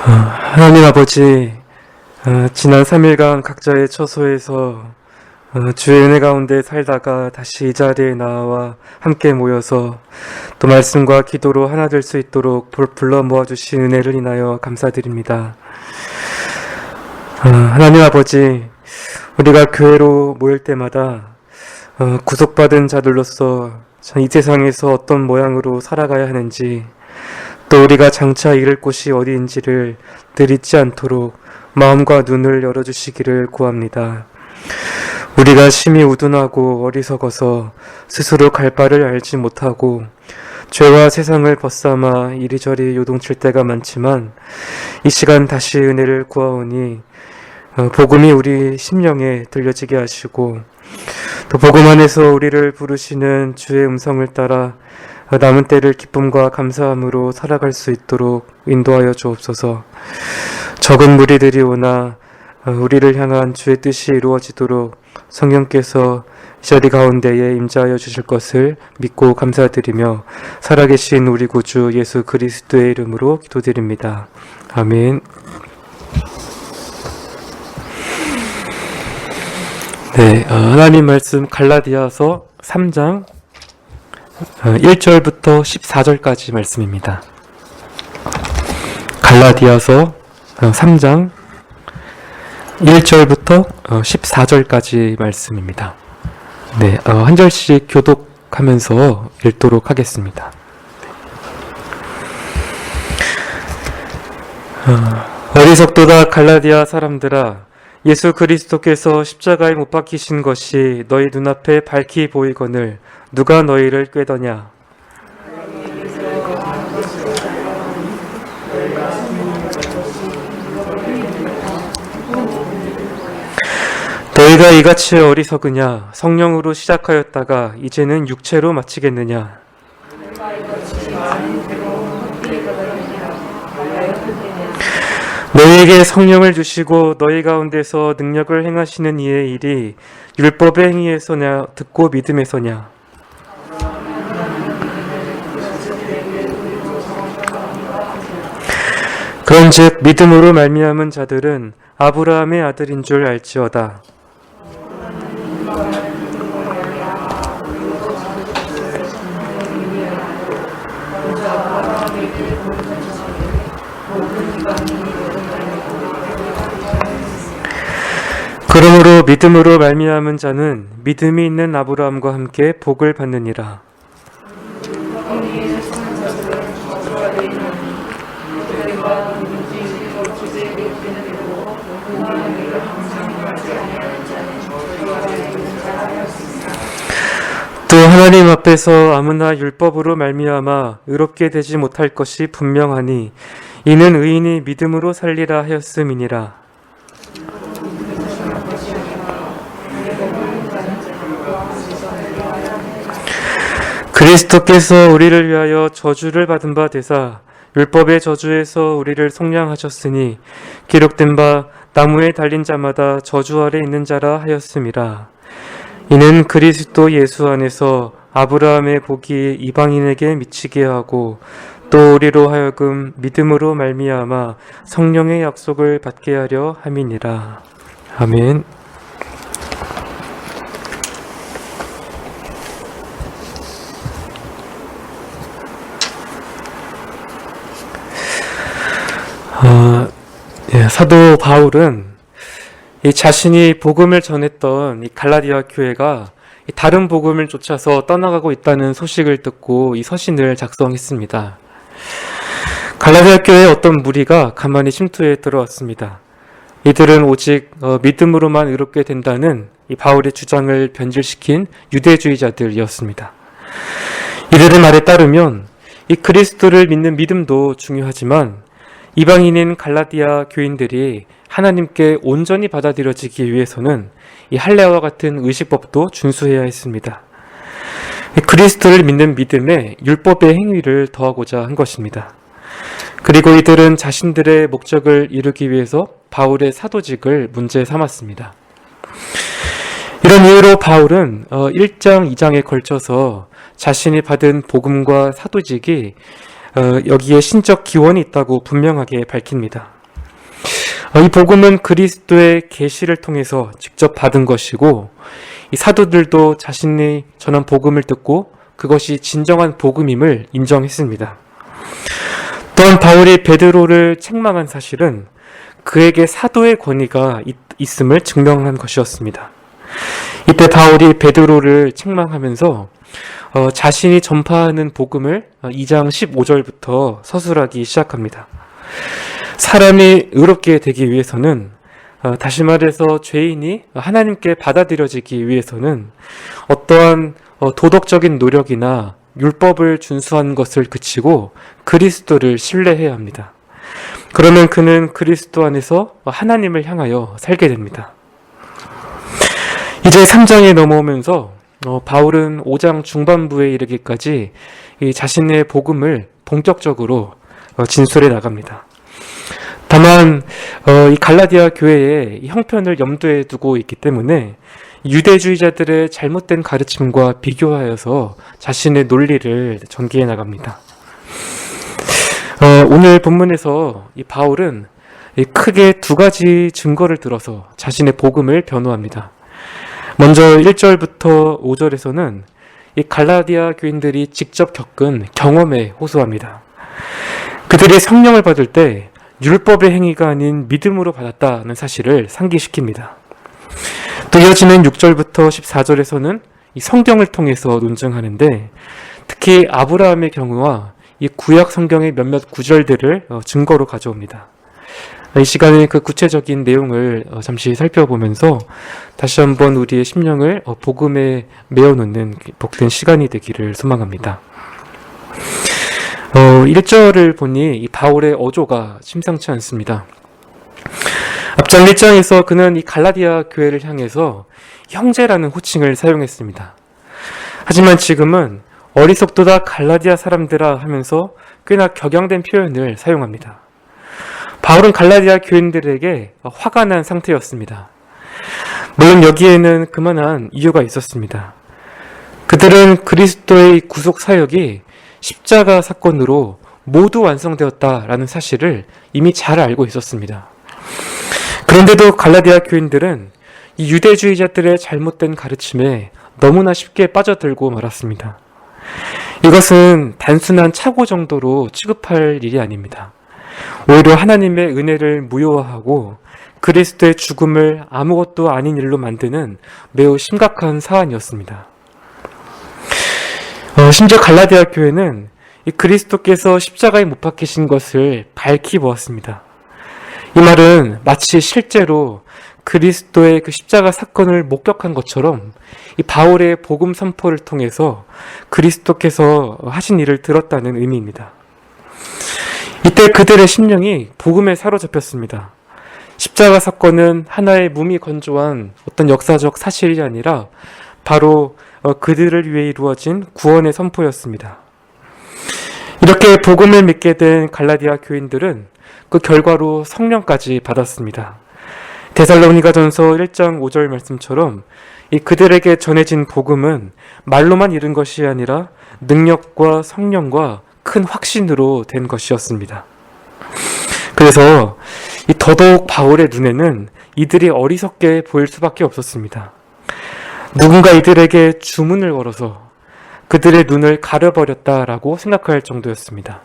하나님 아버지, 지난 3일간 각자의 처소에서 주의 은혜 가운데 살다가 다시 이 자리에 나와 함께 모여서 또 말씀과 기도로 하나 될 수 있도록 불러 모아주신 은혜를 인하여 감사드립니다. 하나님 아버지, 우리가 교회로 모일 때마다 구속받은 자들로서 이 세상에서 어떤 모양으로 살아가야 하는지, 또 우리가 장차 이를 곳이 어디인지를 늘 잊지 않도록 마음과 눈을 열어주시기를 구합니다. 우리가 심히 우둔하고 어리석어서 스스로 갈 바를 알지 못하고 죄와 세상을 벗삼아 이리저리 요동칠 때가 많지만, 이 시간 다시 은혜를 구하오니 복음이 우리 심령에 들려지게 하시고, 또 복음 안에서 우리를 부르시는 주의 음성을 따라 남은 때를 기쁨과 감사함으로 살아갈 수 있도록 인도하여 주옵소서. 적은 무리들이 오나 우리를 향한 주의 뜻이 이루어지도록 성령께서 이 자리 가운데에 임재하여 주실 것을 믿고 감사드리며 살아계신 우리 구주 예수 그리스도의 이름으로 기도드립니다. 아멘. 네, 하나님 말씀 갈라디아서 3장 1절부터 14절까지 말씀입니다. 갈라디아서 3장 1절부터 14절까지 말씀입니다. 네, 한 절씩 교독하면서 읽도록 하겠습니다. 어리석도다 갈라디아 사람들아, 예수 그리스도께서 십자가에 못 박히신 것이 너희 눈앞에 밝히 보이거늘 누가 너희를 꾀더냐? 너희가 이같이 어리석으냐? 성령으로 시작하였다가 이제는 육체로 마치겠느냐? 너희에게 성령을 주시고 너희 가운데서 능력을 행하시는 이의 일이 율법의 행위에서냐 듣고 믿음에서냐? 그런즉 믿음으로 말미암은 자들은 아브라함의 아들인 줄 알지어다. 그러므로 믿음으로 말미암은 자는 믿음이 있는 아브라함과 함께 복을 받느니라. 또 하나님 앞에서 아무나 율법으로 말미암아 의롭게 되지 못할 것이 분명하니 이는 의인이 믿음으로 살리라 하였음이니라. 그리스도께서 우리를 위하여 저주를 받은 바 되사 율법의 저주에서 우리를 속량하셨으니 기록된 바 나무에 달린 자마다 저주 아래 있는 자라 하였음이라. 이는 그리스도 예수 안에서 아브라함의 복이 이방인에게 미치게 하고 또 우리로 하여금 믿음으로 말미암아 성령의 약속을 받게 하려 함이니라. 아멘. 사도 바울은 이 자신이 복음을 전했던 이 갈라디아 교회가 다른 복음을 쫓아서 떠나가고 있다는 소식을 듣고 이 서신을 작성했습니다. 갈라디아 교회의 어떤 무리가 가만히 침투해 들어왔습니다. 이들은 오직 믿음으로만 의롭게 된다는 이 바울의 주장을 변질시킨 유대주의자들이었습니다. 이들의 말에 따르면 이 그리스도를 믿는 믿음도 중요하지만 이방인인 갈라디아 교인들이 하나님께 온전히 받아들여지기 위해서는 이 할례와 같은 의식법도 준수해야 했습니다. 그리스도를 믿는 믿음에 율법의 행위를 더하고자 한 것입니다. 그리고 이들은 자신들의 목적을 이루기 위해서 바울의 사도직을 문제 삼았습니다. 이런 이유로 바울은 1장, 2장에 걸쳐서 자신이 받은 복음과 사도직이 여기에 신적 기원이 있다고 분명하게 밝힙니다. 이 복음은 그리스도의 계시를 통해서 직접 받은 것이고 이 사도들도 자신이 전한 복음을 듣고 그것이 진정한 복음임을 인정했습니다. 또한 바울이 베드로를 책망한 사실은 그에게 사도의 권위가 있음을 증명한 것이었습니다. 이때 바울이 베드로를 책망하면서 자신이 전파하는 복음을 2장 15절부터 서술하기 시작합니다. 사람이 의롭게 되기 위해서는, 다시 말해서 죄인이 하나님께 받아들여지기 위해서는 어떠한 도덕적인 노력이나 율법을 준수하는 것을 그치고 그리스도를 신뢰해야 합니다. 그러면 그는 그리스도 안에서 하나님을 향하여 살게 됩니다. 이제 3장에 넘어오면서 바울은 5장 중반부에 이르기까지 이 자신의 복음을 본격적으로 진술해 나갑니다. 다만 이 갈라디아 교회의 형편을 염두에 두고 있기 때문에 유대주의자들의 잘못된 가르침과 비교하여서 자신의 논리를 전개해 나갑니다. 오늘 본문에서 이 바울은 크게 두 가지 증거를 들어서 자신의 복음을 변호합니다. 먼저 1절부터 5절에서는 이 갈라디아 교인들이 직접 겪은 경험에 호소합니다. 그들이 성령을 받을 때 율법의 행위가 아닌 믿음으로 받았다는 사실을 상기시킵니다. 또 이어지는 6절부터 14절에서는 이 성경을 통해서 논증하는데 특히 아브라함의 경우와 이 구약 성경의 몇몇 구절들을 증거로 가져옵니다. 이 시간에 그 구체적인 내용을 잠시 살펴보면서 다시 한번 우리의 심령을 복음에 메어놓는 복된 시간이 되기를 소망합니다. 1절을 보니 이 바울의 어조가 심상치 않습니다. 앞장 1장에서 그는 이 갈라디아 교회를 향해서 형제라는 호칭을 사용했습니다. 하지만 지금은 어리석도다 갈라디아 사람들아 하면서 꽤나 격양된 표현을 사용합니다. 바울은 갈라디아 교인들에게 화가 난 상태였습니다. 물론 여기에는 그만한 이유가 있었습니다. 그들은 그리스도의 구속 사역이 십자가 사건으로 모두 완성되었다라는 사실을 이미 잘 알고 있었습니다. 그런데도 갈라디아 교인들은 이 유대주의자들의 잘못된 가르침에 너무나 쉽게 빠져들고 말았습니다. 이것은 단순한 착오 정도로 취급할 일이 아닙니다. 오히려 하나님의 은혜를 무효화하고 그리스도의 죽음을 아무것도 아닌 일로 만드는 매우 심각한 사안이었습니다. 심지어 갈라디아 교회는 이 그리스도께서 십자가에 못 박히신 것을 밝히 보았습니다. 이 말은 마치 실제로 그리스도의 그 십자가 사건을 목격한 것처럼 이 바울의 복음 선포를 통해서 그리스도께서 하신 일을 들었다는 의미입니다. 이때 그들의 심령이 복음에 사로잡혔습니다. 십자가 사건은 하나의 무미건조한 어떤 역사적 사실이 아니라 바로 그들을 위해 이루어진 구원의 선포였습니다. 이렇게 복음을 믿게 된 갈라디아 교인들은 그 결과로 성령까지 받았습니다. 데살로니가전서 1장 5절 말씀처럼 이 그들에게 전해진 복음은 말로만 이른 것이 아니라 능력과 성령과 큰 확신으로 된 것이었습니다. 그래서 더더욱 바울의 눈에는 이들이 어리석게 보일 수밖에 없었습니다. 누군가 이들에게 주문을 걸어서 그들의 눈을 가려버렸다라고 생각할 정도였습니다.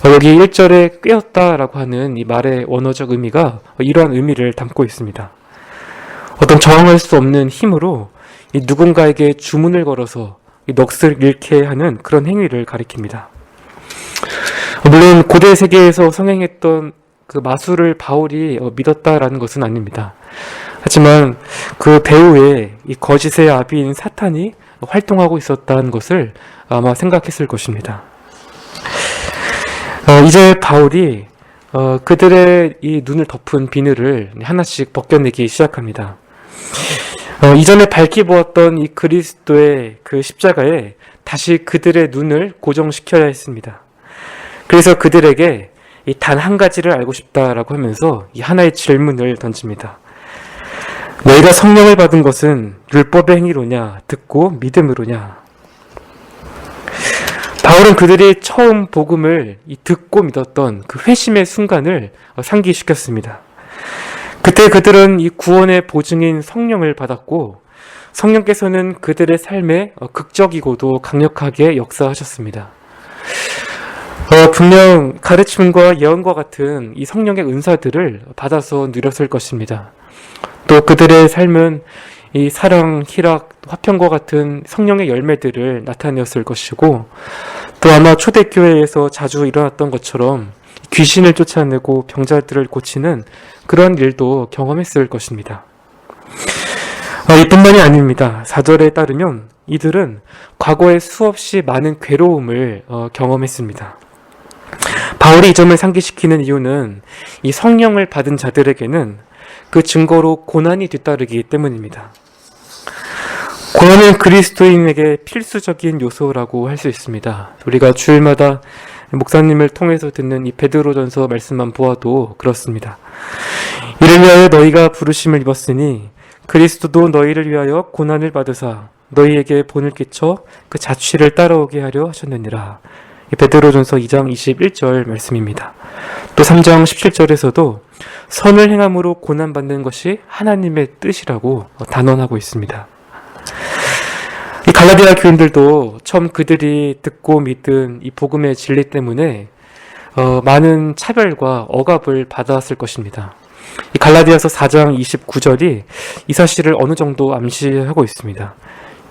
여기 1절에 꿰었다라고 하는 이 말의 원어적 의미가 이러한 의미를 담고 있습니다. 어떤 저항할 수 없는 힘으로 이 누군가에게 주문을 걸어서 이 넋을 잃게 하는 그런 행위를 가리킵니다. 물론 고대 세계에서 성행했던 그 마술을 바울이 믿었다라는 것은 아닙니다. 하지만 그 배후에 이 거짓의 아비인 사탄이 활동하고 있었다는 것을 아마 생각했을 것입니다. 이제 바울이 그들의 이 눈을 덮은 비늘을 하나씩 벗겨내기 시작합니다. 이전에 밝히 보았던 이 그리스도의 그 십자가에 다시 그들의 눈을 고정시켜야 했습니다. 그래서 그들에게 이 단 한 가지를 알고 싶다라고 하면서 이 하나의 질문을 던집니다. 너희가 성령을 받은 것은 율법의 행위로냐, 듣고 믿음으로냐? 바울은 그들이 처음 복음을 듣고 믿었던 그 회심의 순간을 상기시켰습니다. 그때 그들은 이 구원의 보증인 성령을 받았고 성령께서는 그들의 삶에 극적이고도 강력하게 역사하셨습니다. 분명 가르침과 예언과 같은 이 성령의 은사들을 받아서 누렸을 것입니다. 또 그들의 삶은 이 사랑, 희락, 화평과 같은 성령의 열매들을 나타내었을 것이고 또 아마 초대교회에서 자주 일어났던 것처럼 귀신을 쫓아내고 병자들을 고치는 그런 일도 경험했을 것입니다. 이뿐만이 아닙니다. 4절에 따르면 이들은 과거에 수없이 많은 괴로움을 경험했습니다. 바울이 이 점을 상기시키는 이유는 이 성령을 받은 자들에게는 그 증거로 고난이 뒤따르기 때문입니다. 고난은 그리스도인에게 필수적인 요소라고 할 수 있습니다. 우리가 주일마다 목사님을 통해서 듣는 이 베드로전서 말씀만 보아도 그렇습니다. 이를 위하여 너희가 부르심을 입었으니 그리스도도 너희를 위하여 고난을 받으사 너희에게 본을 끼쳐 그 자취를 따라오게 하려 하셨느니라. 베드로전서 2장 21절 말씀입니다. 또 3장 17절에서도 선을 행함으로 고난받는 것이 하나님의 뜻이라고 단언하고 있습니다. 이 갈라디아 교인들도 처음 그들이 듣고 믿은 이 복음의 진리 때문에 많은 차별과 억압을 받았을 것입니다. 이 갈라디아서 4장 29절이 이 사실을 어느 정도 암시하고 있습니다.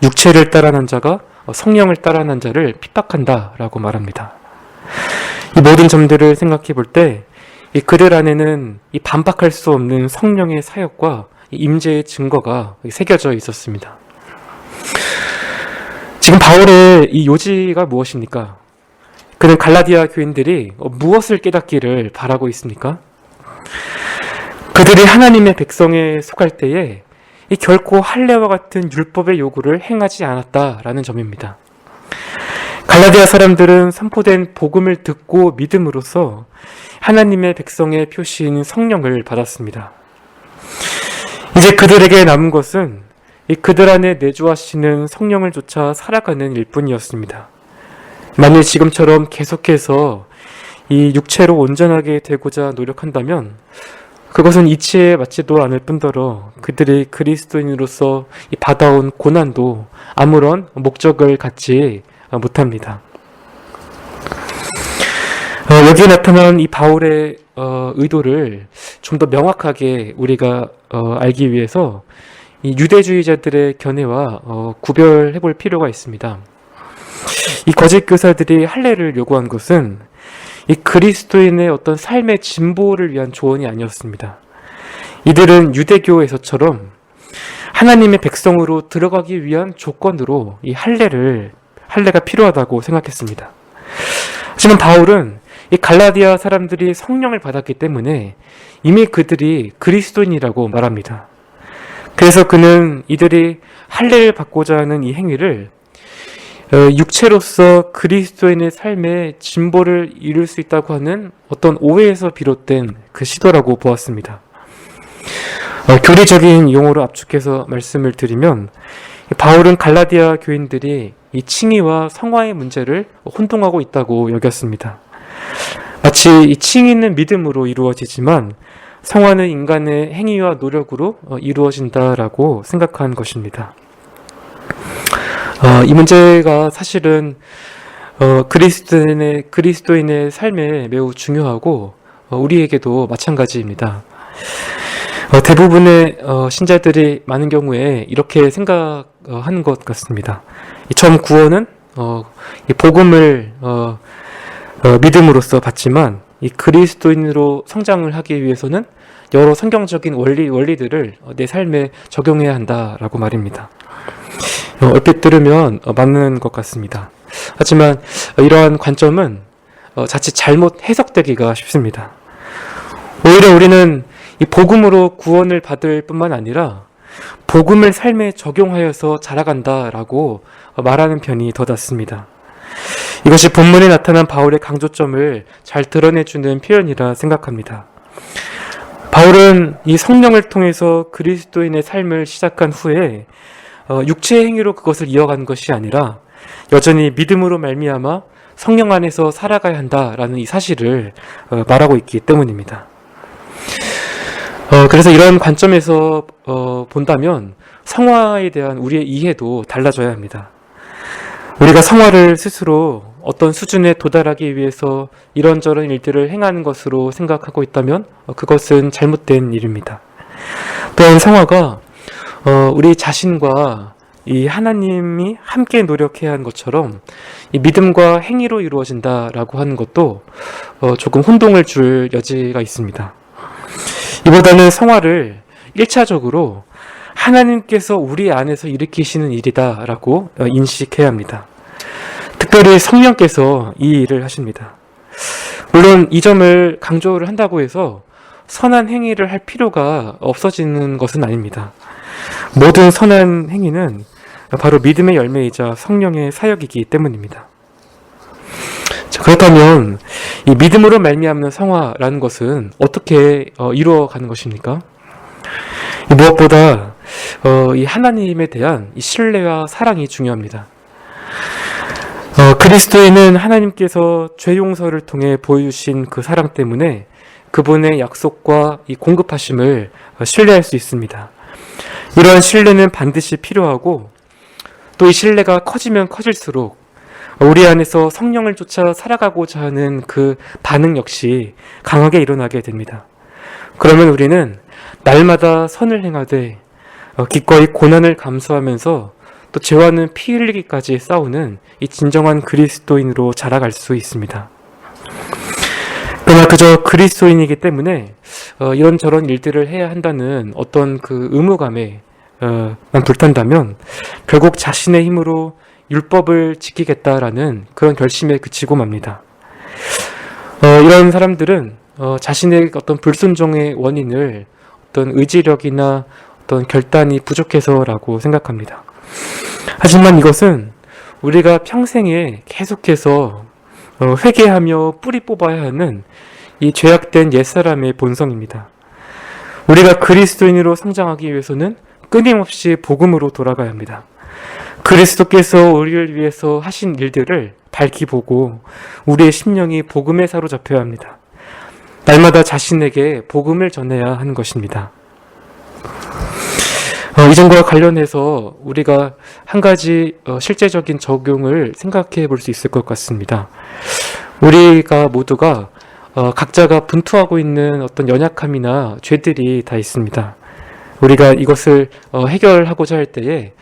육체를 따라난 자가 성령을 따라난 자를 핍박한다라고 말합니다. 이 모든 점들을 생각해 볼 때 그들 안에는 이 반박할 수 없는 성령의 사역과 임재의 증거가 새겨져 있었습니다. 지금 바울의 이 요지가 무엇입니까? 그는 갈라디아 교인들이 무엇을 깨닫기를 바라고 있습니까? 그들이 하나님의 백성에 속할 때에 결코 할례와 같은 율법의 요구를 행하지 않았다라는 점입니다. 갈라디아 사람들은 선포된 복음을 듣고 믿음으로써 하나님의 백성의 표시인 성령을 받았습니다. 이제 그들에게 남은 것은 그들 안에 내주하시는 성령을 쫓아 살아가는 일뿐이었습니다. 만일 지금처럼 계속해서 이 육체로 온전하게 되고자 노력한다면 그것은 이치에 맞지도 않을 뿐더러 그들이 그리스도인으로서 받아온 고난도 아무런 목적을 갖지 못합니다. 여기에 나타난 이 바울의 의도를 좀 더 명확하게 우리가 알기 위해서 이 유대주의자들의 견해와 구별해 볼 필요가 있습니다. 이 거짓 교사들이 할례를 요구한 것은 이 그리스도인의 어떤 삶의 진보를 위한 조언이 아니었습니다. 이들은 유대교에서처럼 하나님의 백성으로 들어가기 위한 조건으로 이 할례가 필요하다고 생각했습니다. 하지만 바울은 이 갈라디아 사람들이 성령을 받았기 때문에 이미 그들이 그리스도인이라고 말합니다. 그래서 그는 이들이 할례를 받고자 하는 이 행위를 육체로서 그리스도인의 삶의 진보를 이룰 수 있다고 하는 어떤 오해에서 비롯된 그 시도라고 보았습니다. 교리적인 용어로 압축해서 말씀을 드리면 바울은 갈라디아 교인들이 이 칭의와 성화의 문제를 혼동하고 있다고 여겼습니다. 마치 이 칭의는 믿음으로 이루어지지만 성화는 인간의 행위와 노력으로 이루어진다라고 생각한 것입니다. 이 문제가 사실은 그리스도인의 삶에 매우 중요하고 우리에게도 마찬가지입니다. 대부분의 신자들이 많은 경우에 이렇게 생각하는 것 같습니다. 처음 구원은 이 복음을 믿음으로써 받지만 이 그리스도인으로 성장을 하기 위해서는 여러 성경적인 원리들을 내 삶에 적용해야 한다라고 말입니다. 얼핏 들으면 맞는 것 같습니다. 하지만 이러한 관점은 자칫 잘못 해석되기가 쉽습니다. 오히려 우리는 이 복음으로 구원을 받을 뿐만 아니라 복음을 삶에 적용하여서 자라간다라고 말하는 편이 더 낫습니다. 이것이 본문에 나타난 바울의 강조점을 잘 드러내주는 표현이라 생각합니다. 바울은 이 성령을 통해서 그리스도인의 삶을 시작한 후에 육체의 행위로 그것을 이어간 것이 아니라 여전히 믿음으로 말미암아 성령 안에서 살아가야 한다라는 이 사실을 말하고 있기 때문입니다. 그래서 이런 관점에서 본다면 성화에 대한 우리의 이해도 달라져야 합니다. 우리가 성화를 스스로 어떤 수준에 도달하기 위해서 이런저런 일들을 행하는 것으로 생각하고 있다면 그것은 잘못된 일입니다. 또한 성화가 우리 자신과 이 하나님이 함께 노력해야 하는 것처럼 이 믿음과 행위로 이루어진다라고 하는 것도 조금 혼동을 줄 여지가 있습니다. 이보다는 성화를 1차적으로 하나님께서 우리 안에서 일으키시는 일이다라고 인식해야 합니다. 특별히 성령께서 이 일을 하십니다. 물론 이 점을 강조를 한다고 해서 선한 행위를 할 필요가 없어지는 것은 아닙니다. 모든 선한 행위는 바로 믿음의 열매이자 성령의 사역이기 때문입니다. 자, 그렇다면 이 믿음으로 말미암는 성화라는 것은 어떻게 이루어가는 것입니까? 무엇보다 이 하나님에 대한 이 신뢰와 사랑이 중요합니다. 그리스도인은 하나님께서 죄 용서를 통해 보여주신 그 사랑 때문에 그분의 약속과 이 공급하심을 신뢰할 수 있습니다. 이러한 신뢰는 반드시 필요하고 또 이 신뢰가 커지면 커질수록 우리 안에서 성령을 쫓아 살아가고자 하는 그 반응 역시 강하게 일어나게 됩니다. 그러면 우리는 날마다 선을 행하되 기꺼이 고난을 감수하면서 또 죄와는 피 흘리기까지 싸우는 이 진정한 그리스도인으로 자라갈 수 있습니다. 그러나 그저 그리스도인이기 때문에 이런저런 일들을 해야 한다는 어떤 그 의무감에 만 불탄다면 결국 자신의 힘으로 율법을 지키겠다라는 그런 결심에 그치고 맙니다. 이런 사람들은 자신의 어떤 불순종의 원인을 어떤 의지력이나 어떤 결단이 부족해서라고 생각합니다. 하지만 이것은 우리가 평생에 계속해서 회개하며 뿌리 뽑아야 하는 이 죄악된 옛사람의 본성입니다. 우리가 그리스도인으로 성장하기 위해서는 끊임없이 복음으로 돌아가야 합니다. 그리스도께서 우리를 위해서 하신 일들을 밝히 보고 우리의 심령이 복음에 사로잡혀야 합니다. 날마다 자신에게 복음을 전해야 하는 것입니다. 이전과 관련해서 우리가 한 가지 실제적인 적용을 생각해 볼 수 있을 것 같습니다. 우리가 모두가 각자가 분투하고 있는 어떤 연약함이나 죄들이 다 있습니다. 우리가 이것을 해결하고자 할 때에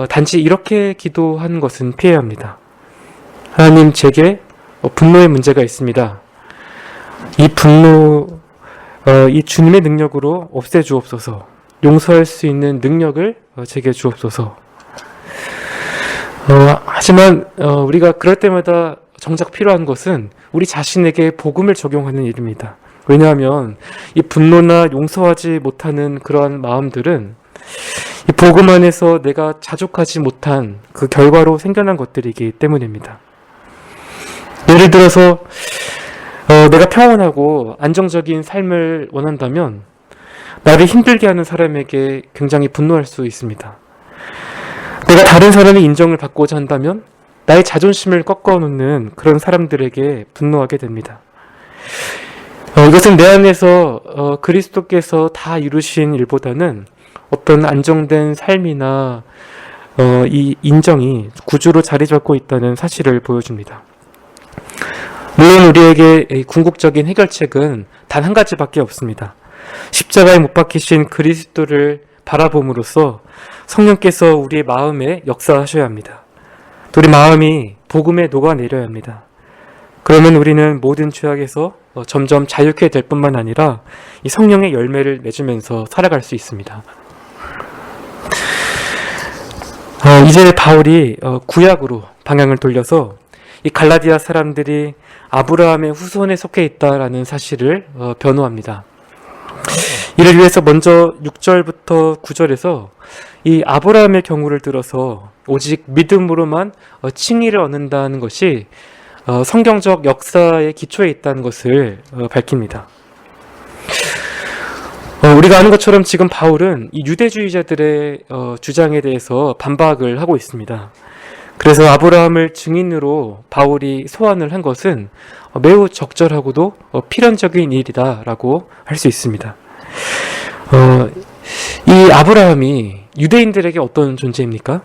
단지 이렇게 기도하는 것은 피해야 합니다. 하나님, 제게 분노의 문제가 있습니다. 이 분노, 이 주님의 능력으로 없애주옵소서. 용서할 수 있는 능력을 제게 주옵소서. 하지만 우리가 그럴 때마다 정작 필요한 것은 우리 자신에게 복음을 적용하는 일입니다. 왜냐하면 이 분노나 용서하지 못하는 그러한 마음들은 이 복음 안에서 내가 자족하지 못한 그 결과로 생겨난 것들이기 때문입니다. 예를 들어서 내가 평온하고 안정적인 삶을 원한다면 나를 힘들게 하는 사람에게 굉장히 분노할 수 있습니다. 내가 다른 사람의 인정을 받고자 한다면 나의 자존심을 꺾어놓는 그런 사람들에게 분노하게 됩니다. 이것은 내 안에서 그리스도께서 다 이루신 일보다는 어떤 안정된 삶이나 이 인정이 구주로 자리 잡고 있다는 사실을 보여줍니다. 물론 우리에게 궁극적인 해결책은 단 한 가지밖에 없습니다. 십자가에 못 박히신 그리스도를 바라봄으로써 성령께서 우리의 마음에 역사하셔야 합니다. 또 우리 마음이 복음에 녹아내려야 합니다. 그러면 우리는 모든 죄악에서 점점 자유케 될 뿐만 아니라 이 성령의 열매를 맺으면서 살아갈 수 있습니다. 이제 바울이 구약으로 방향을 돌려서 이 갈라디아 사람들이 아브라함의 후손에 속해 있다라는 사실을 변호합니다. 이를 위해서 먼저 6절부터 9절에서 이 아브라함의 경우를 들어서 오직 믿음으로만 칭의를 얻는다는 것이 성경적 역사의 기초에 있다는 것을 밝힙니다. 우리가 아는 것처럼 지금 바울은 이 유대주의자들의 주장에 대해서 반박을 하고 있습니다. 그래서 아브라함을 증인으로 바울이 소환을 한 것은 매우 적절하고도 필연적인 일이다라고 할 수 있습니다. 이 아브라함이 유대인들에게 어떤 존재입니까?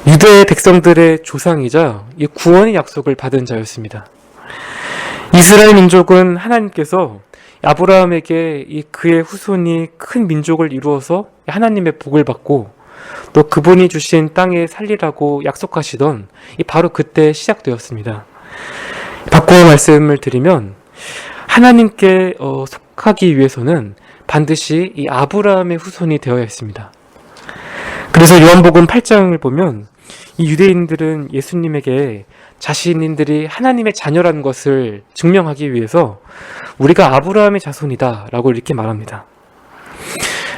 유대 백성들의 조상이자 이 구원의 약속을 받은 자였습니다. 이스라엘 민족은 하나님께서 아브라함에게 그의 후손이 큰 민족을 이루어서 하나님의 복을 받고 또 그분이 주신 땅에 살리라고 약속하시던 바로 그때 시작되었습니다. 바꾸어 말씀을 드리면 하나님께 속하기 위해서는 반드시 이 아브라함의 후손이 되어야 했습니다. 그래서 요한복음 8장을 보면 이 유대인들은 예수님에게 자신들이 하나님의 자녀라는 것을 증명하기 위해서 우리가 아브라함의 자손이다 라고 이렇게 말합니다.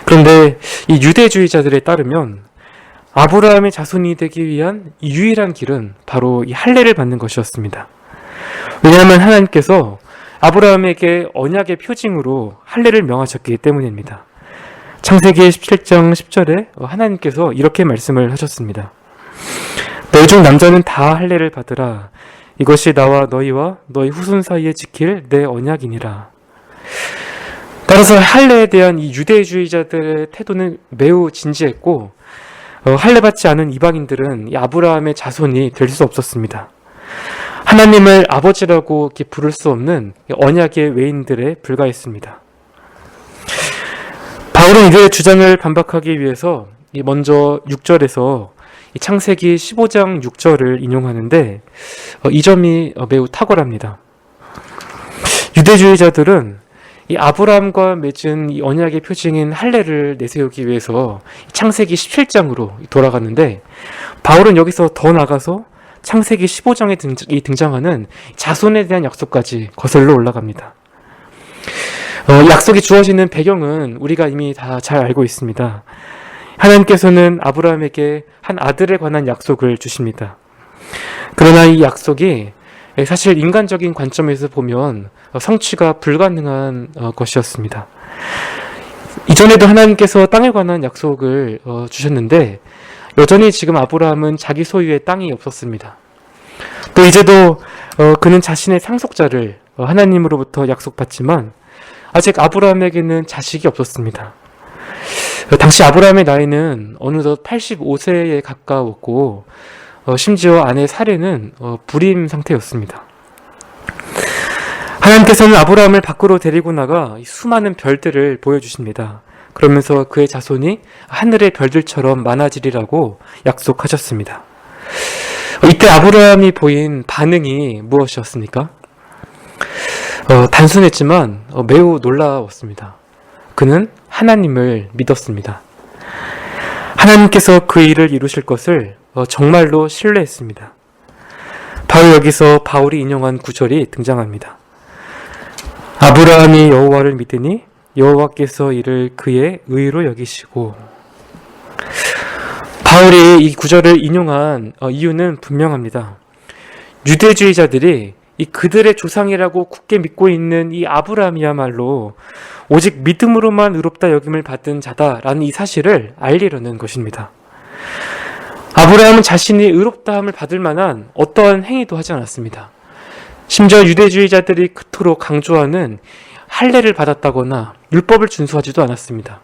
그런데 이 유대주의자들에 따르면 아브라함의 자손이 되기 위한 이 유일한 길은 바로 이 할례를 받는 것이었습니다. 왜냐하면 하나님께서 아브라함에게 언약의 표징으로 할례를 명하셨기 때문입니다. 창세기 17장 10절에 하나님께서 이렇게 말씀을 하셨습니다. 너희 중 남자는 다 할례를 받으라. 이것이 나와 너희와 너희 후손 사이에 지킬 내 언약이니라. 따라서 할례에 대한 이 유대주의자들의 태도는 매우 진지했고 할례 받지 않은 이방인들은 이 아브라함의 자손이 될 수 없었습니다. 하나님을 아버지라고 이렇게 부를 수 없는 언약의 외인들에 불과했습니다. 바울은 이들의 주장을 반박하기 위해서 먼저 6절에서 창세기 15장 6절을 인용하는데 이 점이 매우 탁월합니다. 유대주의자들은 이 아브라함과 맺은 이 언약의 표징인 할례를 내세우기 위해서 창세기 17장으로 돌아갔는데 바울은 여기서 더 나가서 창세기 15장에 등장하는 자손에 대한 약속까지 거슬러 올라갑니다. 약속이 주어지는 배경은 우리가 이미 다 잘 알고 있습니다. 하나님께서는 아브라함에게 한 아들에 관한 약속을 주십니다. 그러나 이 약속이 사실 인간적인 관점에서 보면 성취가 불가능한 것이었습니다. 이전에도 하나님께서 땅에 관한 약속을 주셨는데 여전히 지금 아브라함은 자기 소유의 땅이 없었습니다. 또 이제도 그는 자신의 상속자를 하나님으로부터 약속받지만 아직 아브라함에게는 자식이 없었습니다. 당시 아브라함의 나이는 어느덧 85세에 가까웠고 심지어 아내 사례는 불임 상태였습니다. 하나님께서는 아브라함을 밖으로 데리고 나가 수많은 별들을 보여주십니다. 그러면서 그의 자손이 하늘의 별들처럼 많아지리라고 약속하셨습니다. 이때 아브라함이 보인 반응이 무엇이었습니까? 단순했지만 매우 놀라웠습니다. 그는 하나님을 믿었습니다. 하나님께서 그 일을 이루실 것을 정말로 신뢰했습니다. 바로 여기서 바울이 인용한 구절이 등장합니다. 아브라함이 여호와를 믿으니 여호와께서 이를 그의 의로 여기시고. 바울이 이 구절을 인용한 이유는 분명합니다. 유대주의자들이 이 그들의 조상이라고 굳게 믿고 있는 이 아브라함이야말로 오직 믿음으로만 의롭다 여김을 받은 자다라는 이 사실을 알리려는 것입니다. 아브라함은 자신이 의롭다함을 받을 만한 어떠한 행위도 하지 않았습니다. 심지어 유대주의자들이 그토록 강조하는 할례를 받았다거나 율법을 준수하지도 않았습니다.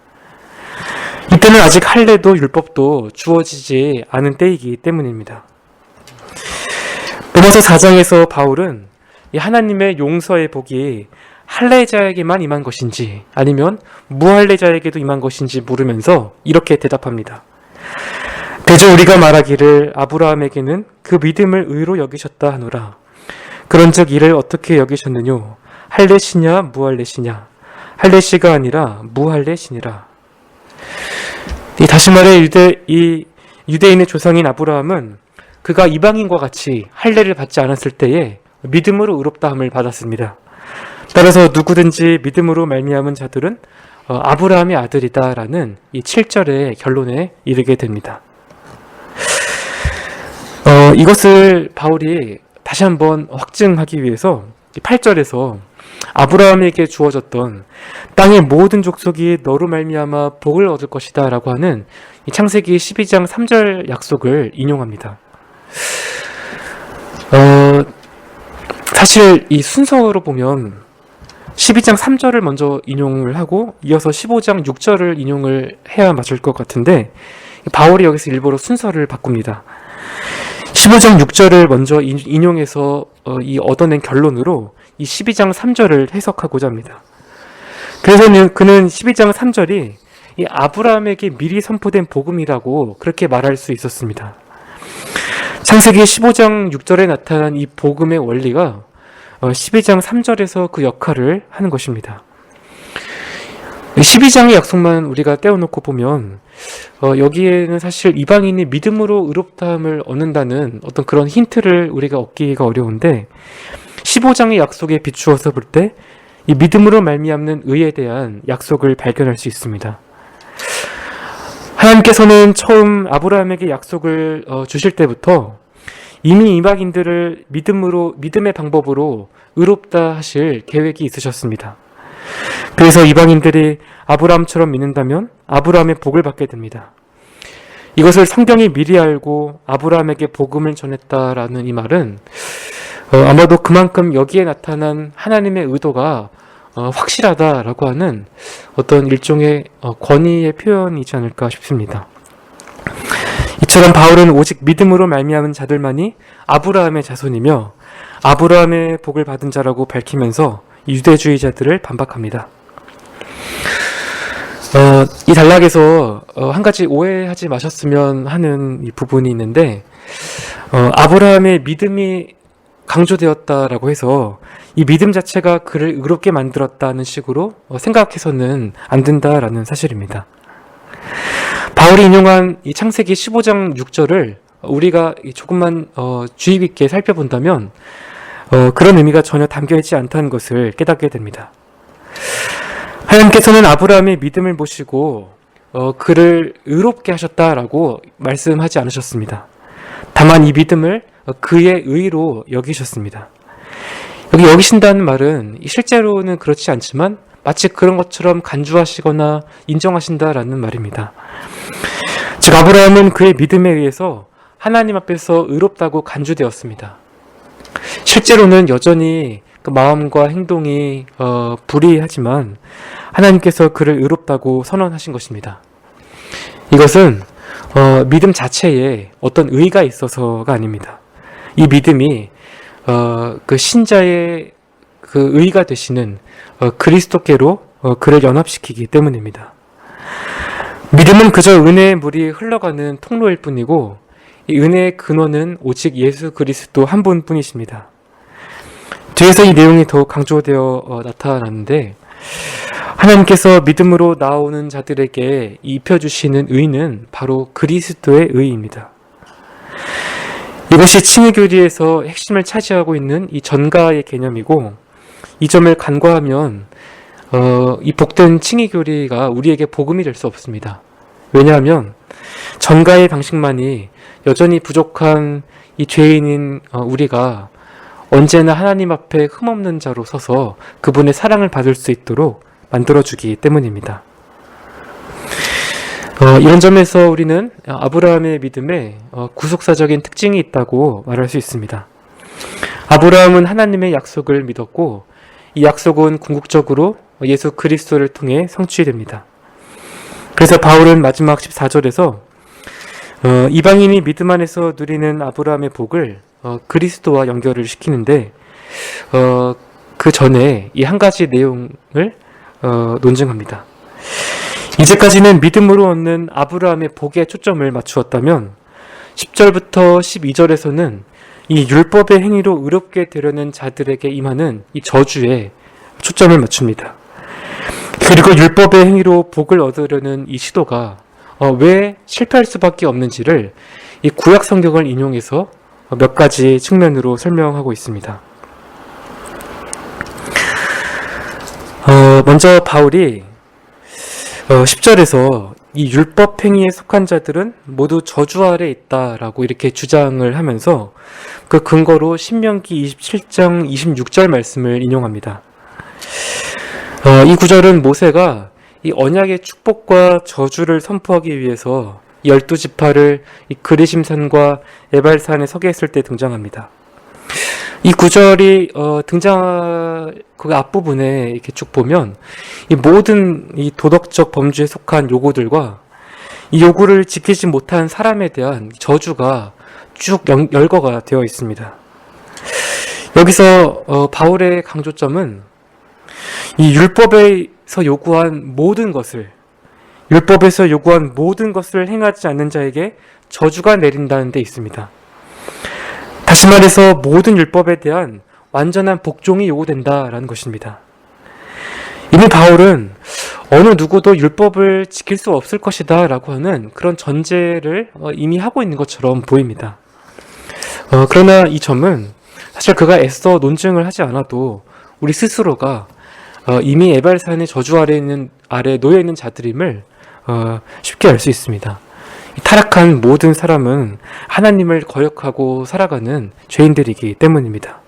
이때는 아직 할례도 율법도 주어지지 않은 때이기 때문입니다. 로마서 4장에서 바울은 이 하나님의 용서의 복이 할례자에게만 임한 것인지 아니면 무할례자에게도 임한 것인지 물으면서 이렇게 대답합니다. 대저 우리가 말하기를 아브라함에게는 그 믿음을 의로 여기셨다 하노라. 그런즉 이를 어떻게 여기셨느뇨? 할례시냐 무할례시냐? 할례시가 아니라 무할례시니라. 다시 말해 유대인의 조상인 아브라함은 그가 이방인과 같이 할례를 받지 않았을 때에 믿음으로 의롭다함을 받았습니다. 따라서 누구든지 믿음으로 말미암은 자들은 아브라함의 아들이다라는 이 7절의 결론에 이르게 됩니다. 이것을 바울이 다시 한번 확증하기 위해서 8절에서 아브라함에게 주어졌던 땅의 모든 족속이 너로 말미암아 복을 얻을 것이다 라고 하는 이 창세기 12장 3절 약속을 인용합니다. 사실 이 순서로 보면 12장 3절을 먼저 인용을 하고 이어서 15장 6절을 인용을 해야 맞을 것 같은데 바울이 여기서 일부러 순서를 바꿉니다. 15장 6절을 먼저 인용해서 이 얻어낸 결론으로 이 12장 3절을 해석하고자 합니다. 그래서 그는 12장 3절이 이 아브라함에게 미리 선포된 복음이라고 그렇게 말할 수 있었습니다. 창세기 15장 6절에 나타난 이 복음의 원리가 12장 3절에서 그 역할을 하는 것입니다. 12장의 약속만 우리가 떼어놓고 보면 여기에는 사실 이방인이 믿음으로 의롭다함을 얻는다는 어떤 그런 힌트를 우리가 얻기가 어려운데 15장의 약속에 비추어서 볼 때 이 믿음으로 말미암는 의에 대한 약속을 발견할 수 있습니다. 하나님께서는 처음 아브라함에게 약속을 주실 때부터 이미 이방인들을 믿음의 방법으로 의롭다 하실 계획이 있으셨습니다. 그래서 이방인들이 아브라함처럼 믿는다면 아브라함의 복을 받게 됩니다. 이것을 성경이 미리 알고 아브라함에게 복음을 전했다라는 이 말은 아마도 그만큼 여기에 나타난 하나님의 의도가 확실하다라고 하는 어떤 일종의 권위의 표현이지 않을까 싶습니다. 이처럼 바울은 오직 믿음으로 말미암은 자들만이 아브라함의 자손이며 아브라함의 복을 받은 자라고 밝히면서 유대주의자들을 반박합니다. 이 단락에서 한 가지 오해하지 마셨으면 하는 이 부분이 있는데 아브라함의 믿음이 강조되었다라고 해서 이 믿음 자체가 그를 의롭게 만들었다는 식으로 생각해서는 안 된다라는 사실입니다. 바울이 인용한 이 창세기 15장 6절을 우리가 조금만 주의 깊게 살펴본다면 그런 의미가 전혀 담겨있지 않다는 것을 깨닫게 됩니다. 하나님께서는 아브라함의 믿음을 보시고 그를 의롭게 하셨다라고 말씀하지 않으셨습니다. 다만 이 믿음을 그의 의로 여기셨습니다. 여기 여기신다는 말은 실제로는 그렇지 않지만 마치 그런 것처럼 간주하시거나 인정하신다라는 말입니다. 즉 아브라함은 그의 믿음에 의해서 하나님 앞에서 의롭다고 간주되었습니다. 실제로는 여전히 그 마음과 행동이 불의하지만 하나님께서 그를 의롭다고 선언하신 것입니다. 이것은 믿음 자체에 어떤 의의가 있어서가 아닙니다. 이 믿음이 그 신자의 그 의의가 되시는 그리스도께로 그를 연합시키기 때문입니다. 믿음은 그저 은혜의 물이 흘러가는 통로일 뿐이고 이 은혜의 근원은 오직 예수 그리스도 한 분뿐이십니다. 뒤에서 이 내용이 더욱 강조되어 나타나는데 하나님께서 믿음으로 나오는 자들에게 입혀주시는 의는 바로 그리스도의 의입니다. 이것이 칭의교리에서 핵심을 차지하고 있는 이 전가의 개념이고 이 점을 간과하면 이 복된 칭의교리가 우리에게 복음이 될 수 없습니다. 왜냐하면 전가의 방식만이 여전히 부족한 이 죄인인 우리가 언제나 하나님 앞에 흠없는 자로 서서 그분의 사랑을 받을 수 있도록 만들어주기 때문입니다. 이런 점에서 우리는 아브라함의 믿음에 구속사적인 특징이 있다고 말할 수 있습니다. 아브라함은 하나님의 약속을 믿었고 이 약속은 궁극적으로 예수 그리스도를 통해 성취됩니다. 그래서 바울은 마지막 14절에서 이방인이 믿음 안에서 누리는 아브라함의 복을 그리스도와 연결을 시키는데 그 전에 이 한 가지 내용을 논증합니다. 이제까지는 믿음으로 얻는 아브라함의 복에 초점을 맞추었다면 10절부터 12절에서는 이 율법의 행위로 의롭게 되려는 자들에게 임하는 이 저주에 초점을 맞춥니다. 그리고 율법의 행위로 복을 얻으려는 이 시도가 왜 실패할 수밖에 없는지를 이 구약 성경을 인용해서 몇 가지 측면으로 설명하고 있습니다. 먼저 바울이 10절에서 이 율법 행위에 속한 자들은 모두 저주 아래 있다라고 이렇게 주장을 하면서 그 근거로 신명기 27장 26절 말씀을 인용합니다. 이 구절은 모세가 이 언약의 축복과 저주를 선포하기 위해서 12지파를 이 그리심산과 에발산에 서게 했을 때 등장합니다. 이 구절이 그 앞부분에 이렇게 쭉 보면 이 모든 이 도덕적 범죄에 속한 요구들과 이 요구를 지키지 못한 사람에 대한 저주가 쭉 열거가 되어 있습니다. 여기서 바울의 강조점은 이 율법에서 요구한 모든 것을 행하지 않는 자에게 저주가 내린다는 데 있습니다. 다시 말해서 모든 율법에 대한 완전한 복종이 요구된다라는 것입니다. 이미 바울은 어느 누구도 율법을 지킬 수 없을 것이다 라고 하는 그런 전제를 이미 하고 있는 것처럼 보입니다. 그러나 이 점은 사실 그가 애써 논증을 하지 않아도 우리 스스로가 이미 에발산의 저주 아래 놓여 있는 자들임을 쉽게 알 수 있습니다. 타락한 모든 사람은 하나님을 거역하고 살아가는 죄인들이기 때문입니다.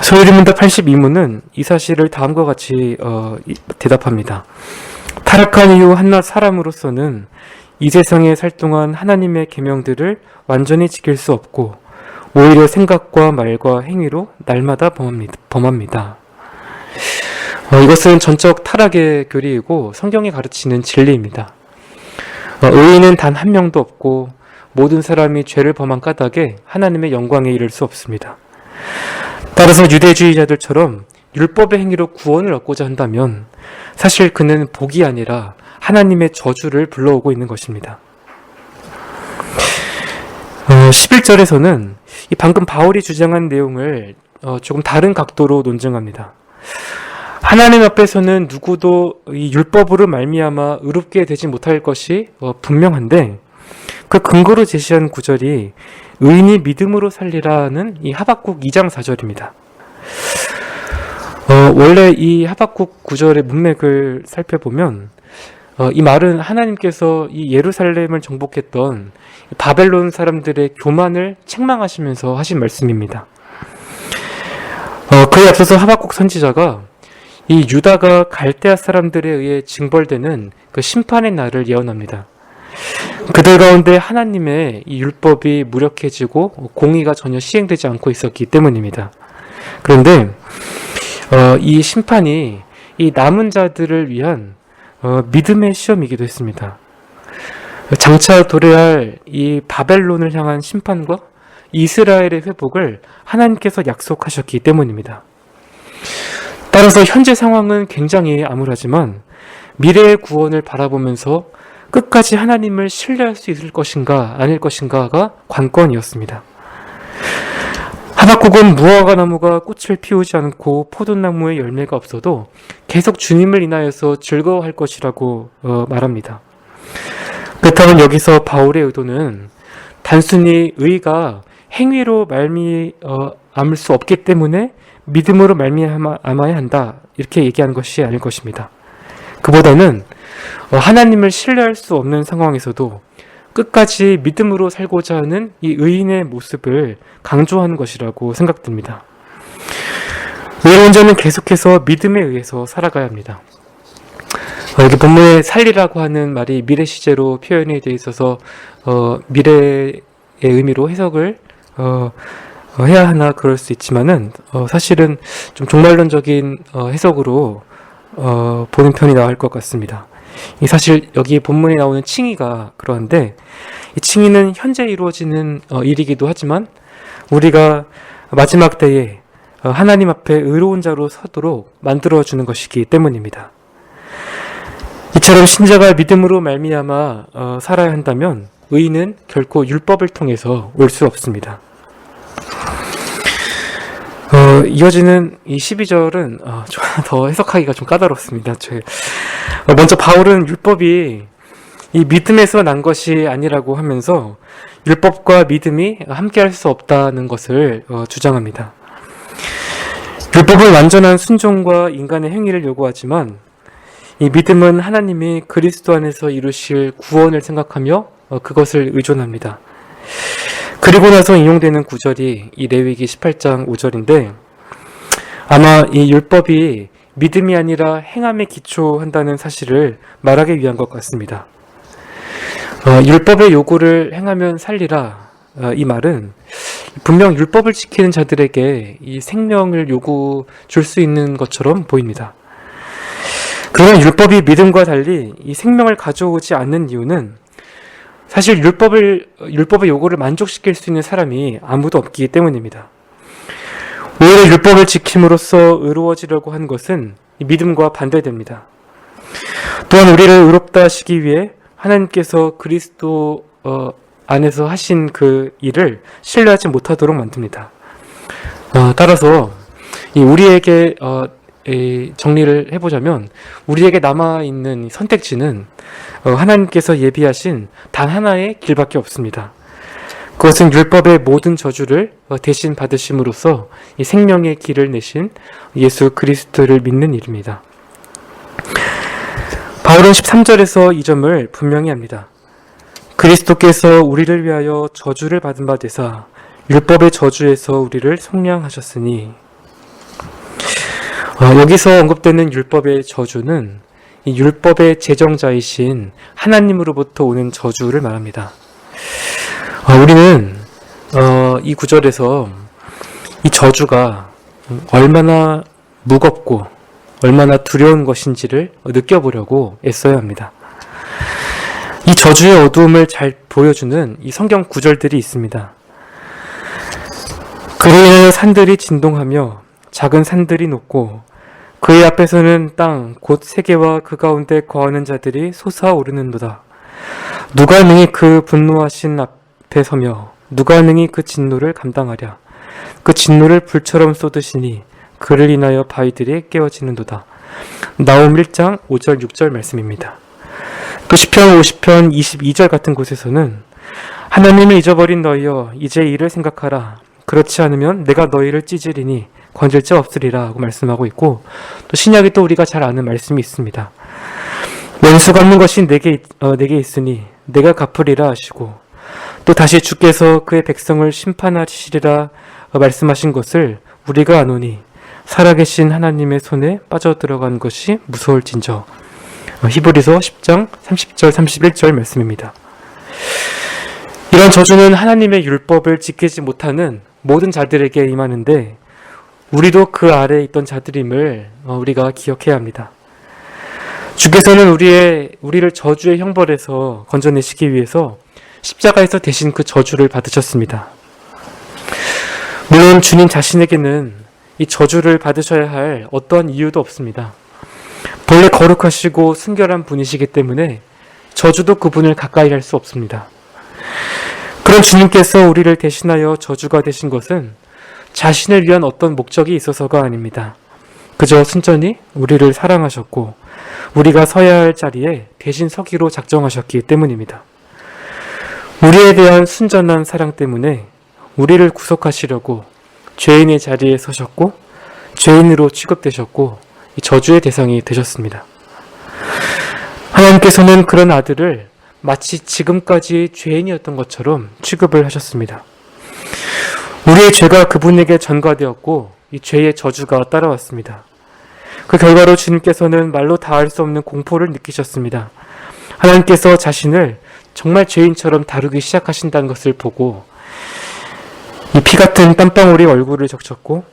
소요리문답 82문은 이 사실을 다음과 같이 대답합니다. 타락한 이후 한낱 사람으로서는 이 세상에 살 동안 하나님의 계명들을 완전히 지킬 수 없고 오히려 생각과 말과 행위로 날마다 범합니다. 이것은 전적 타락의 교리이고 성경이 가르치는 진리입니다. 의인은 단 한 명도 없고 모든 사람이 죄를 범한 까닭에 하나님의 영광에 이를 수 없습니다. 따라서 유대주의자들처럼 율법의 행위로 구원을 얻고자 한다면 사실 그는 복이 아니라 하나님의 저주를 불러오고 있는 것입니다. 11절에서는 방금 바울이 주장한 내용을 조금 다른 각도로 논증합니다. 하나님 앞에서는 누구도 이 율법으로 말미암아 의롭게 되지 못할 것이 분명한데 그 근거로 제시한 구절이 의인이 믿음으로 살리라는 이 하박국 2장 4절입니다. 원래 이 하박국 구절의 문맥을 살펴보면 이 말은 하나님께서 이 예루살렘을 정복했던 바벨론 사람들의 교만을 책망하시면서 하신 말씀입니다. 그에 앞서서 하박국 선지자가 이 유다가 갈대아 사람들에 의해 징벌되는 그 심판의 날을 예언합니다. 그들 가운데 하나님의 이 율법이 무력해지고 공의가 전혀 시행되지 않고 있었기 때문입니다. 그런데 이 심판이 이 남은 자들을 위한 믿음의 시험이기도 했습니다. 장차 도래할 이 바벨론을 향한 심판과 이스라엘의 회복을 하나님께서 약속하셨기 때문입니다. 따라서 현재 상황은 굉장히 암울하지만 미래의 구원을 바라보면서 끝까지 하나님을 신뢰할 수 있을 것인가 아닐 것인가가 관건이었습니다. 하박국은 무화과 나무가 꽃을 피우지 않고 포도나무에 열매가 없어도 계속 주님을 인하여서 즐거워할 것이라고 말합니다. 그렇다면 여기서 바울의 의도는 단순히 의가 행위로 말미암을 수 없기 때문에 믿음으로 말미암아야 한다 이렇게 얘기하는 것이 아닐 것입니다. 그보다는 하나님을 신뢰할 수 없는 상황에서도 끝까지 믿음으로 살고자 하는 이 의인의 모습을 강조하는 것이라고 생각됩니다. 의로운 자는 계속해서 믿음에 의해서 살아가야 합니다. 여기 본문에 살리라고 하는 말이 미래 시제로 표현이 되어 있어서 미래의 의미로 해석을 해야 하나 그럴 수 있지만은 사실은 좀 종말론적인 해석으로 보는 편이 나을 것 같습니다. 사실 여기 본문에 나오는 칭의가 그러한데 이 칭의는 현재 이루어지는 일이기도 하지만 우리가 마지막 때에 하나님 앞에 의로운 자로 서도록 만들어주는 것이기 때문입니다. 이처럼 신자가 믿음으로 말미암아 살아야 한다면 의인은 결코 율법을 통해서 올 수 없습니다. 이어지는 이 12절은 좀 더 해석하기가 좀 까다롭습니다. 먼저 바울은 율법이 이 믿음에서 난 것이 아니라고 하면서 율법과 믿음이 함께할 수 없다는 것을 주장합니다. 율법은 완전한 순종과 인간의 행위를 요구하지만 이 믿음은 하나님이 그리스도 안에서 이루실 구원을 생각하며 그것을 의존합니다. 그리고 나서 인용되는 구절이 이 레위기 18장 5절인데 아마 이 율법이 믿음이 아니라 행함에 기초한다는 사실을 말하기 위한 것 같습니다. 율법의 요구를 행하면 살리라. 이 말은 분명 율법을 지키는 자들에게 이 생명을 요구 줄 수 있는 것처럼 보입니다. 그러나 율법이 믿음과 달리 이 생명을 가져오지 않는 이유는 사실 율법의 요구를 만족시킬 수 있는 사람이 아무도 없기 때문입니다. 오히려 율법을 지킴으로써 의로워지려고 한 것은 믿음과 반대됩니다. 또한 우리를 의롭다 하시기 위해 하나님께서 그리스도 안에서 하신 그 일을 신뢰하지 못하도록 만듭니다. 따라서 우리에게 정리를 해보자면 우리에게 남아있는 선택지는 하나님께서 예비하신 단 하나의 길밖에 없습니다. 그것은 율법의 모든 저주를 대신 받으심으로써 이 생명의 길을 내신 예수 그리스도를 믿는 일입니다. 바울은 13절에서 이 점을 분명히 합니다. 그리스도께서 우리를 위하여 저주를 받은 바 되사 율법의 저주에서 우리를 속량하셨으니, 여기서 언급되는 율법의 저주는 이 율법의 제정자이신 하나님으로부터 오는 저주를 말합니다. 우리는 이 구절에서 이 저주가 얼마나 무겁고 얼마나 두려운 것인지를 느껴보려고 애써야 합니다. 이 저주의 어두움을 잘 보여주는 이 성경 구절들이 있습니다. 그로 인하여 산들이 진동하며 작은 산들이 높고 그의 앞에서는 땅 곧 세계와 그 가운데 거하는 자들이 솟아오르는도다. 누가 능히 그 분노하신 앞에 서며 누가 능히 그 진노를 감당하랴. 그 진노를 불처럼 쏟으시니 그를 인하여 바위들이 깨어지는도다. 나홈 1장 5절 6절 말씀입니다. 또 시편 50편 22절 같은 곳에서는 하나님을 잊어버린 너희여 이제 이를 생각하라. 그렇지 않으면 내가 너희를 찢으리니 건질 자 없으리라 하고 말씀하고 있고, 또 신약에 또 우리가 잘 아는 말씀이 있습니다. 원수 갚는 것이 내게 있으니 내가 갚으리라 하시고, 또 다시 주께서 그의 백성을 심판하시리라 말씀하신 것을 우리가 아노니 살아계신 하나님의 손에 빠져들어간 것이 무서울진저. 히브리서 10장 30절 31절 말씀입니다. 이런 저주는 하나님의 율법을 지키지 못하는 모든 자들에게 임하는데 우리도 그 아래에 있던 자들임을 우리가 기억해야 합니다. 주께서는 우리를 저주의 형벌에서 건져내시기 위해서 십자가에서 대신 그 저주를 받으셨습니다. 물론 주님 자신에게는 이 저주를 받으셔야 할 어떠한 이유도 없습니다. 본래 거룩하시고 순결한 분이시기 때문에 저주도 그분을 가까이 할 수 없습니다. 그런 주님께서 우리를 대신하여 저주가 되신 것은 자신을 위한 어떤 목적이 있어서가 아닙니다. 그저 순전히 우리를 사랑하셨고 우리가 서야 할 자리에 대신 서기로 작정하셨기 때문입니다. 우리에 대한 순전한 사랑 때문에 우리를 구속하시려고 죄인의 자리에 서셨고 죄인으로 취급되셨고 저주의 대상이 되셨습니다. 하나님께서는 그런 아들을 마치 지금까지 죄인이었던 것처럼 취급을 하셨습니다. 우리의 죄가 그분에게 전가되었고 이 죄의 저주가 따라왔습니다. 그 결과로 주님께서는 말로 다할 수 없는 공포를 느끼셨습니다. 하나님께서 자신을 정말 죄인처럼 다루기 시작하신다는 것을 보고 이 피 같은 땀방울이 얼굴을 적셨고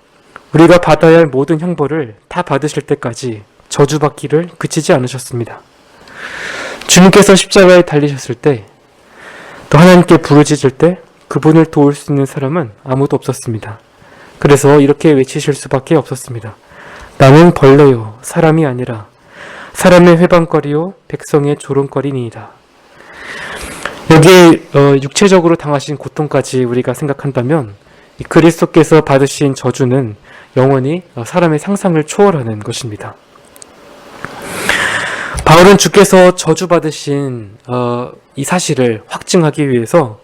우리가 받아야 할 모든 형벌을 다 받으실 때까지 저주받기를 그치지 않으셨습니다. 주님께서 십자가에 달리셨을 때, 또 하나님께 부르짖을 때 그분을 도울 수 있는 사람은 아무도 없었습니다. 그래서 이렇게 외치실 수밖에 없었습니다. 나는 벌레요 사람이 아니라 사람의 회방거리요 백성의 조롱거리니이다. 여기에 육체적으로 당하신 고통까지 우리가 생각한다면 그리스도께서 받으신 저주는 영원히 사람의 상상을 초월하는 것입니다. 바울은 주께서 저주받으신 이 사실을 확증하기 위해서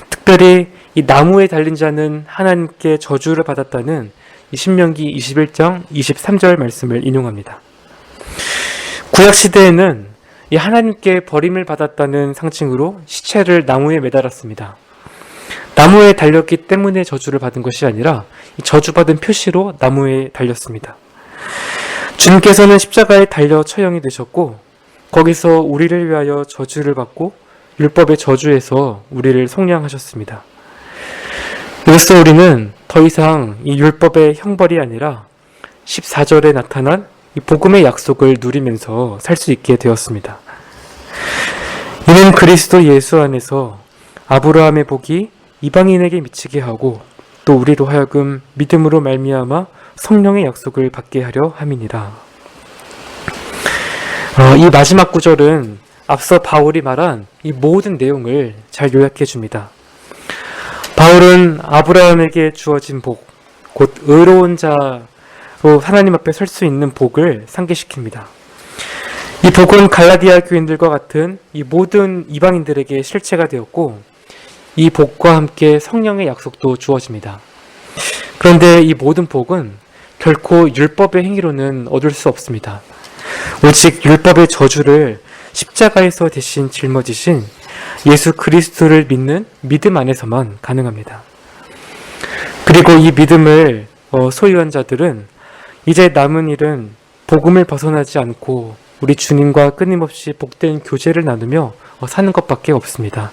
특별히 이 나무에 달린 자는 하나님께 저주를 받았다는 이 신명기 21장 23절 말씀을 인용합니다. 구약시대에는 이 하나님께 버림을 받았다는 상징으로 시체를 나무에 매달았습니다. 나무에 달렸기 때문에 저주를 받은 것이 아니라 저주받은 표시로 나무에 달렸습니다. 주님께서는 십자가에 달려 처형이 되셨고 거기서 우리를 위하여 저주를 받고 율법의 저주에서 우리를 속량하셨습니다. 이로써 우리는 더 이상 이 율법의 형벌이 아니라 14절에 나타난 이 복음의 약속을 누리면서 살 수 있게 되었습니다. 이는 그리스도 예수 안에서 아브라함의 복이 이방인에게 미치게 하고 또 우리로 하여금 믿음으로 말미암아 성령의 약속을 받게 하려 함이니라. 이 마지막 구절은 앞서 바울이 말한 이 모든 내용을 잘 요약해 줍니다. 바울은 아브라함에게 주어진 복, 곧 의로운 자로 하나님 앞에 설 수 있는 복을 상기시킵니다. 이 복은 갈라디아 교인들과 같은 이 모든 이방인들에게 실체가 되었고 이 복과 함께 성령의 약속도 주어집니다. 그런데 이 모든 복은 결코 율법의 행위로는 얻을 수 없습니다. 오직 율법의 저주를 십자가에서 대신 짊어지신 예수 그리스도를 믿는 믿음 안에서만 가능합니다. 그리고 이 믿음을 소유한 자들은 이제 남은 일은 복음을 벗어나지 않고 우리 주님과 끊임없이 복된 교제를 나누며 사는 것밖에 없습니다.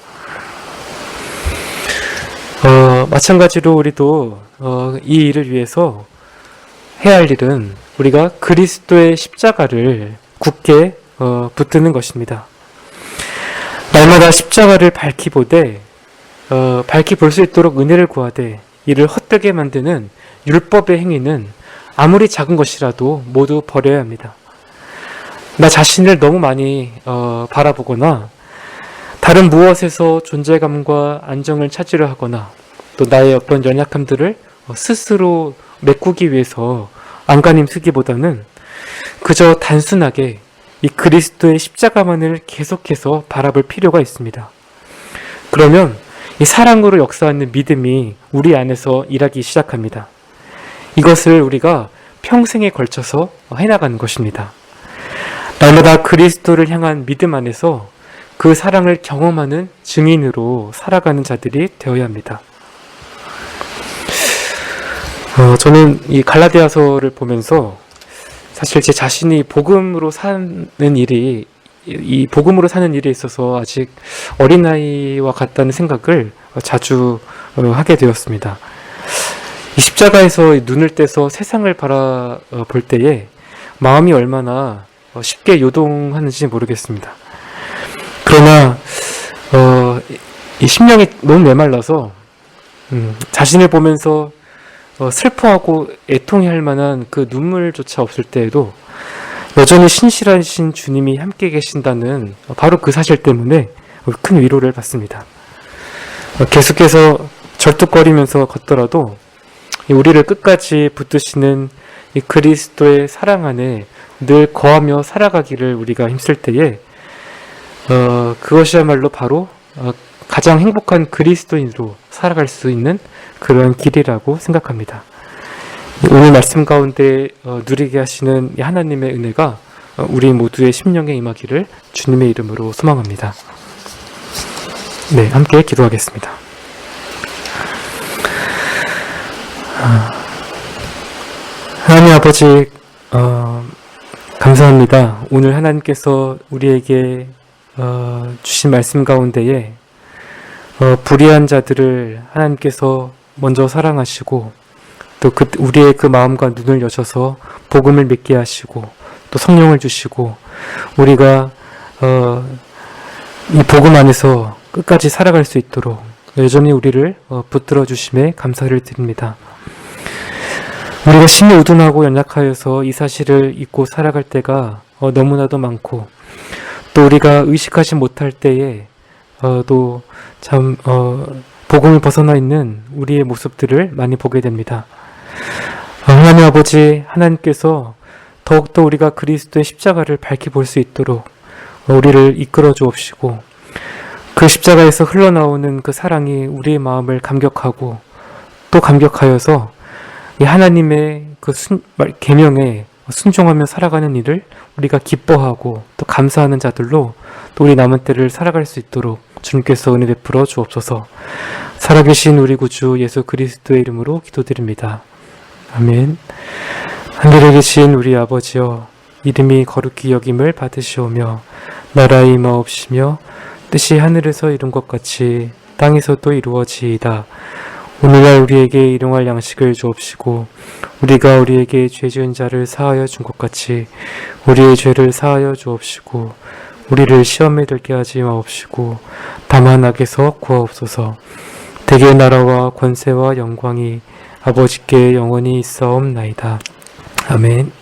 마찬가지로 우리도 이 일을 위해서 해야 할 일은 우리가 그리스도의 십자가를 굳게 붙드는 것입니다. 날마다 십자가를 밝히 보되 밝히 볼 수 있도록 은혜를 구하되 이를 헛되게 만드는 율법의 행위는 아무리 작은 것이라도 모두 버려야 합니다. 나 자신을 너무 많이 바라보거나 다른 무엇에서 존재감과 안정을 찾으려 하거나 또 나의 어떤 연약함들을 스스로 메꾸기 위해서 안간힘 쓰기보다는 그저 단순하게 이 그리스도의 십자가만을 계속해서 바라볼 필요가 있습니다. 그러면 이 사랑으로 역사하는 믿음이 우리 안에서 일하기 시작합니다. 이것을 우리가 평생에 걸쳐서 해나가는 것입니다. 날마다 그리스도를 향한 믿음 안에서 그 사랑을 경험하는 증인으로 살아가는 자들이 되어야 합니다. 저는 이 갈라디아서를 보면서 사실 제 자신이 복음으로 사는 일이 이 복음으로 사는 일에 있어서 아직 어린아이와 같다는 생각을 자주 하게 되었습니다. 이 십자가에서 눈을 떼서 세상을 바라볼 때에 마음이 얼마나 쉽게 요동하는지 모르겠습니다. 그러나 이 심령이 너무 메말라서 자신을 보면서 슬퍼하고 애통해할 만한 그 눈물조차 없을 때에도 여전히 신실하신 주님이 함께 계신다는 바로 그 사실 때문에 큰 위로를 받습니다. 계속해서 절뚝거리면서 걷더라도 우리를 끝까지 붙드시는 이 그리스도의 사랑 안에 늘 거하며 살아가기를 우리가 힘쓸 때에 그것이야말로 바로 가장 행복한 그리스도인으로 살아갈 수 있는 그런 길이라고 생각합니다. 오늘 말씀 가운데 누리게 하시는 하나님의 은혜가 우리 모두의 심령에 임하기를 주님의 이름으로 소망합니다. 네, 함께 기도하겠습니다. 하나님 아버지, 감사합니다. 오늘 하나님께서 우리에게 주신 말씀 가운데에 불의한 자들을 하나님께서 먼저 사랑하시고 또 우리의 그 마음과 눈을 여셔서 복음을 믿게 하시고 또 성령을 주시고 우리가 이 복음 안에서 끝까지 살아갈 수 있도록 여전히 우리를 붙들어 주심에 감사를 드립니다. 우리가 심히 우둔하고 연약하여서 이 사실을 잊고 살아갈 때가 너무나도 많고 또 우리가 의식하지 못할 때에 또 참 복음을 벗어나 있는 우리의 모습들을 많이 보게 됩니다. 하나님 아버지, 하나님께서 더욱더 우리가 그리스도의 십자가를 밝히 볼 수 있도록 우리를 이끌어 주옵시고 그 십자가에서 흘러나오는 그 사랑이 우리의 마음을 감격하고 또 감격하여서 이 하나님의 그 계명에 순종하며 살아가는 일을 우리가 기뻐하고 또 감사하는 자들로 또 우리 남은 때를 살아갈 수 있도록 주님께서 은혜 베풀어 주옵소서. 살아계신 우리 구주 예수 그리스도의 이름으로 기도드립니다. 아멘. 하늘에 계신 우리 아버지여, 이름이 거룩히 여김을 받으시오며 나라의 임하옵시며 뜻이 하늘에서 이룬 것 같이 땅에서도 이루어지이다. 오늘날 우리에게 일용할 양식을 주옵시고 우리가 우리에게 죄 지은 자를 사하여 준 것 같이 우리의 죄를 사하여 주옵시고 우리를 시험에 들게 하지 마옵시고 다만 악에서 구하옵소서. 대개 나라와 권세와 영광이 아버지께 영원히 있사옵나이다. 아멘.